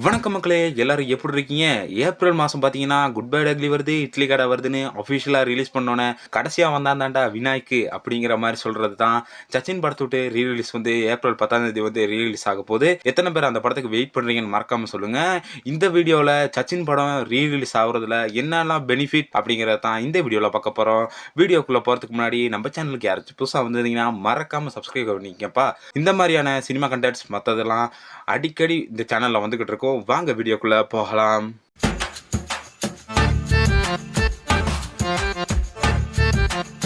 வணக்கம் மக்களே, எல்லாரும் எப்படி இருக்கீங்க? ஏப்ரல் மாசம் பார்த்தீங்கன்னா, குட் பை டக்லி வருது, இட்லி கடை வருதுன்னு அஃபிஷியலா ரிலீஸ் பண்ணோன்னே, கடைசியா வந்தான் தான்டா விநாயக்கு அப்படிங்கிற மாரி சொல்றது தான். சச்சின் படத்த விட்டு ரிலீஸ் வந்து ஏப்ரல் 10ஆம் தேதி வந்து ரிலீஸ் ஆக போகுது. எத்தனை பேர் அந்த படத்துக்கு வெயிட் பண்றீங்கன்னு மறக்காம சொல்லுங்க. இந்த வீடியோல சச்சின் படம் ரிலீஸ் ஆகுறதுல என்னெல்லாம் பெனிஃபிட் அப்படிங்கிறத தான் இந்த வீடியோல பார்க்க போறோம். வீடியோக்குள்ள போறதுக்கு முன்னாடி நம்ம சேனலுக்கு யாராச்சும் புதுசா வந்திருந்தீங்கன்னா மறக்காம சப்ஸ்கிரைப் பண்ணிக்கங்கப்பா. இந்த மாதிரியான சினிமா கண்டென்ட்ஸ் மற்றதெல்லாம் அடிக்கடி இந்த சேனல்ல வந்துகிட்டு இருக்கோம். வாங்க வீடியோக்குள்ள போகலாம்.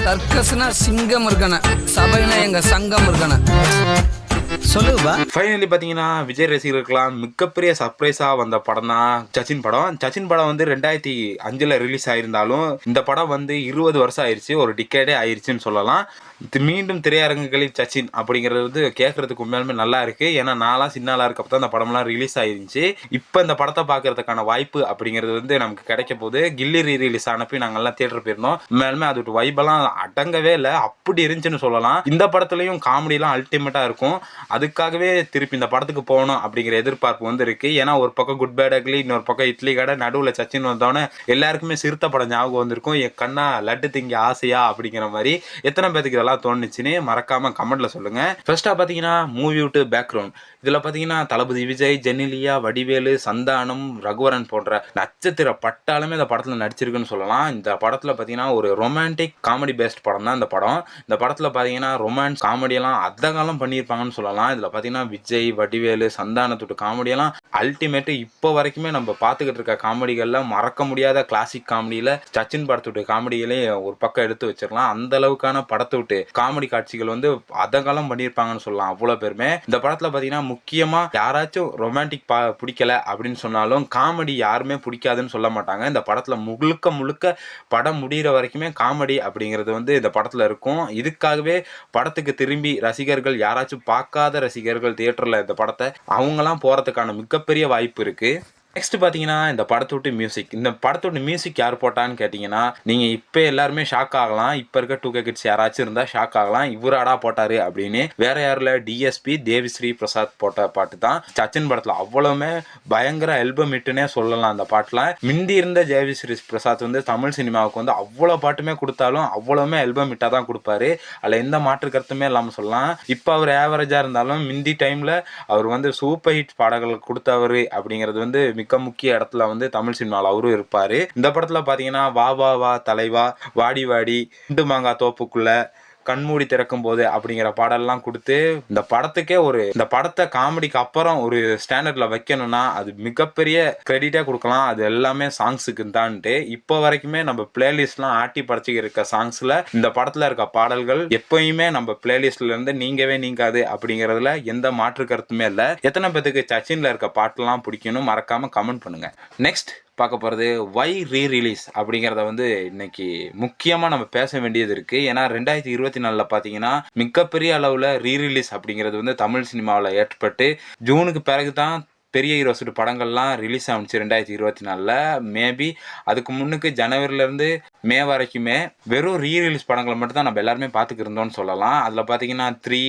சர்க்கஸ்னா சிங்கம் இருக்கணும், சபைனா எங்க சங்கம் இருக்கணும். சொல்லுவா. ஃபைனலி பார்த்தீங்கன்னா விஜய் ரசிகர்களுக்கெல்லாம் மிகப்பெரிய சர்ப்ரைஸா வந்த படம் தான் சச்சின் படம். சச்சின் படம் வந்து 2005 ரிலீஸ் ஆயிருந்தாலும் இந்த படம் வந்து 20 வருஷம் ஆயிடுச்சு, ஒரு டிக்கேடே ஆயிடுச்சுன்னு சொல்லலாம். மீண்டும் திரையரங்குகளில் சச்சின் அப்படிங்கிறது வந்து கேட்கறதுக்கு உண்மையாலுமே நல்லா இருக்கு. ஏன்னா நான்லாம் சின்னாலா இருக்கப்ப தான் இந்த படம்லாம் ரிலீஸ் ஆயிருந்துச்சு. இப்போ இந்த படத்தை பார்க்கறதுக்கான வாய்ப்பு அப்படிங்கிறது வந்து நமக்கு கிடைக்க போகுது. கில்லி ரிலீஸ் ஆனப்போ நாங்கள்லாம் தியேட்டர் போயிருந்தோம். உண்மையாலுமே அது வைபெல்லாம் அடங்கவே இல்லை, அப்படி இருந்துச்சுன்னு சொல்லலாம். இந்த படத்துலையும் காமெடிலாம் அல்டிமேட்டாக இருக்கும். அதுக்காகவே திருப்பி இந்த படத்துக்கு போகணும் அப்படிங்கிற எதிர்பார்ப்பு வந்து இருக்கு. ஏன்னா ஒரு பக்கம் குட் பை டக்லி, இன்னொரு பக்கம் இட்லி கடை, நடுவில் சச்சின் வந்தோடனே எல்லாருக்குமே சிறுத்தை படம் ஞாபகம் வந்திருக்கும். என் கண்ணா லட்டு திங்க ஆசையா அப்படிங்கிற மாதிரி. எத்தனை பேருக்கு இதெல்லாம் தோணுச்சுன்னு மறக்காம கமெண்ட்ல சொல்லுங்க. ஃபர்ஸ்டா பாத்தீங்கன்னா மூவி விட்டு பேக்ரவுண்ட். இதுல பாத்தீங்கன்னா தளபதி விஜய், ஜெனிலியா, வடிவேலு, சந்தானம், ரகுவரன் போன்ற நட்சத்திர பட்டாலுமே இந்த படத்துல நடிச்சிருக்குன்னு சொல்லலாம். இந்த படத்துல பாத்தீங்கன்னா ஒரு ரொமான்டிக் காமெடி பேஸ்ட் படம் தான் இந்த படம். இந்த படத்துல பாத்தீங்கன்னா ரொமான்ஸ் காமெடியெல்லாம் அதகாலம் பண்ணியிருப்பாங்கன்னு சொல்லலாம். இதுல பாத்தீங்கன்னா விஜய், வடிவேலு, சந்தானத்தோட காமெடியெல்லாம் அல்டிமேட். இப்போ வரைக்குமே நம்ம பார்த்துக்கிட்டு இருக்க காமெடிகள்ல மறக்க முடியாத கிளாசிக் காமெடியில சச்சின் படத்தோட காமெடிகளே ஒரு பக்கம் எடுத்து வச்சிடலாம். அந்த அளவுக்கான படத்தை விட்டு காமெடி காட்சிகள் வந்து அதகாலம் பண்ணியிருப்பாங்கன்னு சொல்லலாம். அவ்வளோ பேருமே இந்த படத்துல பாத்தீங்கன்னா முக்கியமா யாராச்சும் ரொமான்டிக் பிடிக்கல அப்படின்னு சொன்னாலும் காமெடி யாருமே பிடிக்காதுன்னு சொல்ல மாட்டாங்க. இந்த படத்துல முழுக்க முழுக்க படம் முடிகிற வரைக்குமே காமெடி அப்படிங்கிறது வந்து இந்த படத்துல இருக்கும். இதுக்காகவே படத்துக்கு திரும்பி ரசிகர்கள் யாராச்சும் பார்க்காத ரசிகர்கள் தியேட்டர்ல இந்த படத்தை அவங்கலாம் போறதுக்கான மிகப்பெரிய வாய்ப்பு இருக்கு. நெக்ஸ்ட் பார்த்தீங்கன்னா இந்த படத்தோட மியூசிக். இந்த படத்தோட மியூசிக் யார் போட்டான்னு கேட்டிங்கன்னா நீங்கள் இப்போ எல்லாருமே ஷாக் ஆகலாம். இப்போ இருக்க 2K கிட்ஸ் யாராச்சும் இருந்தால் ஷாக் ஆகலாம், இவராடா போட்டாரு அப்படின்னு. வேற யாரில் டிஎஸ்பி தேவிஸ்ரீ பிரசாத் போட்ட பாட்டு தான் சச்சின் படத்தில். அவ்வளவுமே பயங்கர ஆல்பம் ஹிட்டுனே சொல்லலாம். அந்த பாட்டில் மிந்தி இருந்த தேவிஸ்ரீ பிரசாத் வந்து தமிழ் சினிமாவுக்கு வந்து அவ்வளோ பாட்டுமே கொடுத்தாலும் அவ்வளவுமே ஆல்பம் ஹிட்டாக தான் கொடுப்பாரு. அதில் எந்த மாற்று கருத்துமே இல்லாமல் சொல்லலாம். இப்போ அவர் ஆவரேஜாக இருந்தாலும் மிந்தி டைமில் அவர் வந்து சூப்பர் ஹிட் பாடல்கள் கொடுத்தவர் அப்படிங்கிறது வந்து மிக முக்கிய இடத்துல வந்து தமிழ் சினிமாவில் அவரும் இருப்பாரு. இந்த படத்துல பாத்தீங்கன்னா வா வா வா தலைவா, வாடி வாடி, குண்டு மாங்காய் தோப்புக்குள்ள, கண்மூடி திறக்கும் போது அப்படிங்கிற பாடல்லாம் கொடுத்து இந்த படத்துக்கே இந்த படத்தை காமெடிக்கு அப்புறம் ஒரு ஸ்டாண்டர்ட்ல வைக்கணும்னா அது மிகப்பெரிய கிரெடிட்டா கொடுக்கலாம். அது எல்லாமே சாங்ஸுக்கு தான்ட்டு. இப்போ வரைக்குமே நம்ம பிளேலிஸ்ட்லாம் ஆட்டி படைச்சி இருக்க சாங்ஸ்ல இந்த படத்துல இருக்க பாடல்கள் எப்பயுமே நம்ம பிளேலிஸ்ட்ல இருந்து நீங்கவே நீங்காது அப்படிங்கறதுல எந்த மாற்று கருத்துமே இல்லை. எத்தனை பேருக்கு சச்சின்ல இருக்க பாட்டெல்லாம் பிடிக்கணும் மறக்காம கமெண்ட் பண்ணுங்க. நெக்ஸ்ட் பார்க்க போகிறது வை ரீரிலீஸ் அப்படிங்கிறத வந்து இன்னைக்கு முக்கியமாக நம்ம பேச வேண்டியது இருக்குது. ஏன்னா 2024 பார்த்தீங்கன்னா மிகப்பெரிய அளவில் ரீரிலீஸ் அப்படிங்கிறது வந்து தமிழ் சினிமாவில் ஏற்பட்டு ஜூனுக்கு பிறகு தான் பெரிய ஹீரோஸோட படங்கள்லாம் ரிலீஸ் ஆகிச்சு 2024. மேபி அதுக்கு முன்னுக்கு ஜனவரிலேருந்து மே வரைக்குமே வெறும் ரீரிலீஸ் படங்களை மட்டும் தான் நம்ம எல்லாருமே பார்த்துக்கிட்டு இருந்தோம்னு சொல்லலாம். அதில் பார்த்தீங்கன்னா 3,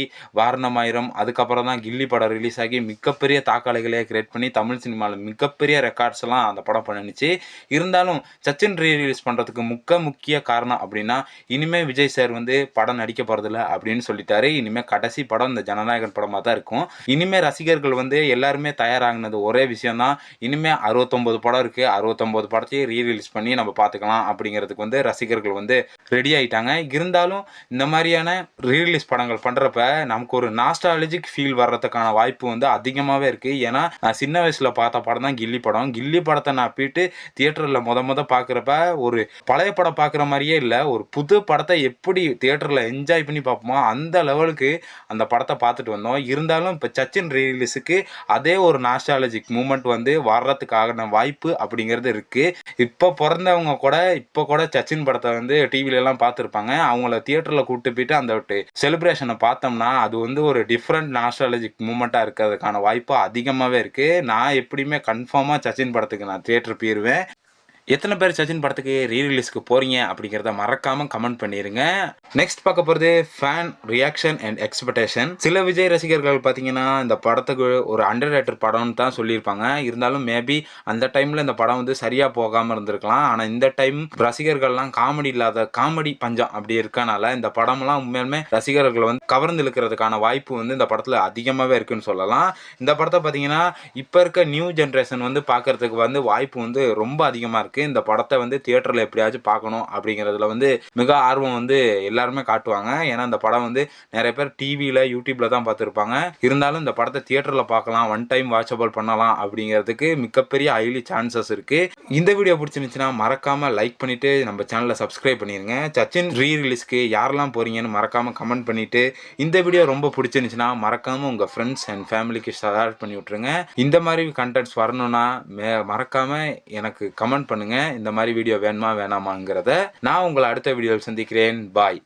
வாரணமாயிரம், அதுக்கப்புறம் தான் கில்லி படம் ரிலீஸ் ஆகி மிகப்பெரிய தாக்காளிகளே கிரியேட் பண்ணி தமிழ் சினிமாவில் மிகப்பெரிய ரெக்கார்ட்ஸ் எல்லாம் அந்த படம் பண்ணிச்சு. இருந்தாலும் சச்சின் ரீரிலீஸ் பண்ணுறதுக்கு முக்கிய காரணம் அப்படின்னா இனிமேல் விஜய் சார் வந்து படம் நடிக்க போகிறதில்ல அப்படின்னு சொல்லிட்டாரு. இனிமேல் கடைசி படம் இந்த ஜனநாயகன் படமாக தான் இருக்கும். இனிமேல் ரசிகர்கள் வந்து எல்லாருமே தயாராக ஒரே விஷயம் தான், இனிமே 69 படம் இருக்கு, 69 படத்தையும் ரீரிலீஸ் பண்ணி நம்ம பார்த்துக்கலாம் அப்படிங்கிறதுக்கு வந்து ரசிகர்கள் வந்து ரெடி ஆயிட்டாங்க. இருந்தாலும் இந்த மாதிரியான ரீரிலீஸ் படங்கள் பண்றப்ப நமக்கு ஒரு நாஸ்டாலஜிக் ஃபீல் வர்றதுக்கான வாய்ப்பு வந்து அதிகமாகவே இருக்கு. ஏன்னா நான் சின்ன வயசுல பார்த்த படம் தான் கில்லி படம். கில்லி படத்தை நான் போயிட்டு தியேட்டர்ல முத பார்க்குறப்ப ஒரு பழைய படம் பார்க்குற மாதிரியே இல்லை, ஒரு புது படத்தை எப்படி தியேட்டர்ல என்ஜாய் பண்ணி பார்ப்போமோ அந்த லெவலுக்கு அந்த படத்தை பார்த்துட்டு வந்தோம். இருந்தாலும் இப்போ சச்சின் ரீரிலீஸுக்கு அதே ஒரு நாஸ்டாலஜிக் மூமெண்ட் வந்து வர்றதுக்கான வாய்ப்பு அப்படிங்கிறது இருக்கு. இப்போ பிறந்தவங்க கூட இப்போ கூட சச்சின் படத்தை வந்து டிவில எல்லாம் பார்த்துருப்பாங்க. அவங்கள தியேட்டர்ல கூப்பிட்டு போயிட்டு அந்த செலிப்ரேஷனை பார்த்தோம்னா அது வந்து ஒரு டிஃப்ரெண்ட் நாஸ்டாலஜிக் மூமெண்டா இருக்கிறதுக்கான வாய்ப்பு அதிகமாகவே இருக்கு. நான் எப்படியுமே கன்ஃபார்மா சச்சின் படத்துக்கு நான் தியேட்டர் போயிருவேன். எத்தனை பேர் சச்சின் படத்துக்கு ரீரிலீஸ்க்கு போறீங்க அப்படிங்கிறத மறக்காம கமெண்ட் பண்ணிருங்க. நெக்ஸ்ட் பார்க்க போறது ஃபேன் ரியாக்ஷன் அண்ட் எக்ஸ்பெக்டேஷன். சில விஜய் ரசிகர்கள் பார்த்தீங்கன்னா இந்த படத்துக்கு ஒரு அண்டர் ரேட்டட் படம்னு தான் சொல்லியிருப்பாங்க. இருந்தாலும் மேபி அந்த டைம்ல இந்த படம் வந்து சரியா போகாம இருந்திருக்கலாம். ஆனா இந்த டைம் ரசிகர்கள்லாம் காமெடி இல்லாத காமெடி பஞ்சம் அப்படி இருக்கனால இந்த படம்லாம் உண்மையுமே ரசிகர்கள் வந்து கவர்ந்து இழுக்கிறதுக்கான வாய்ப்பு வந்து இந்த படத்துல அதிகமாகவே இருக்குன்னு சொல்லலாம். இந்த படத்தை பார்த்தீங்கன்னா இப்போ இருக்க நியூ ஜென்ரேஷன் வந்து பார்க்கறதுக்கு வந்து வாய்ப்பு வந்து ரொம்ப அதிகமாக இருக்குது. இந்த படத்தை வந்து தியேட்டரில் எப்படியாச்சும் பார்க்கணும் அப்படிங்கிறதுல வந்து மிக ஆர்வம் வந்து எல்லாருமே காட்டுவாங்க. ஏன்னா இந்த படம் வந்து நிறைய பேர் டிவியில் யூடியூப்ல தான் பார்த்துருப்பாங்க. இருந்தாலும் இந்த படத்தை தியேட்டரில் பார்க்கலாம், ஒன் டைம் வாட்சபிள் பண்ணலாம் அப்படிங்கிறதுக்கு மிகப்பெரிய ஹைலி சான்சஸ் இருக்குது. இந்த வீடியோ பிடிச்சிருந்துச்சுன்னா மறக்காமல் லைக் பண்ணிவிட்டு நம்ம சேனலை சப்ஸ்கிரைப் பண்ணிடுங்க. சச்சின் ரீரிலீஸ்க்கு யாரெல்லாம் போகிறீங்கன்னு மறக்காமல் கமெண்ட் பண்ணிவிட்டு இந்த வீடியோ ரொம்ப பிடிச்சிருந்துச்சுன்னா மறக்காமல் உங்கள் ஃப்ரெண்ட்ஸ் அண்ட் ஃபேமிலிக்கு ஷேர் பண்ணி விட்ருங்க. இந்த மாதிரி கண்டென்ட்ஸ் வரணும்னா மறக்காமல் எனக்கு கமெண்ட் பண்ணுங்கள். இந்த மாதிரி வீடியோ வேணுமா வேணாமாங்கிறத. நான் உங்களை அடுத்த வீடியோவில் சந்திக்கிறேன். பாய்.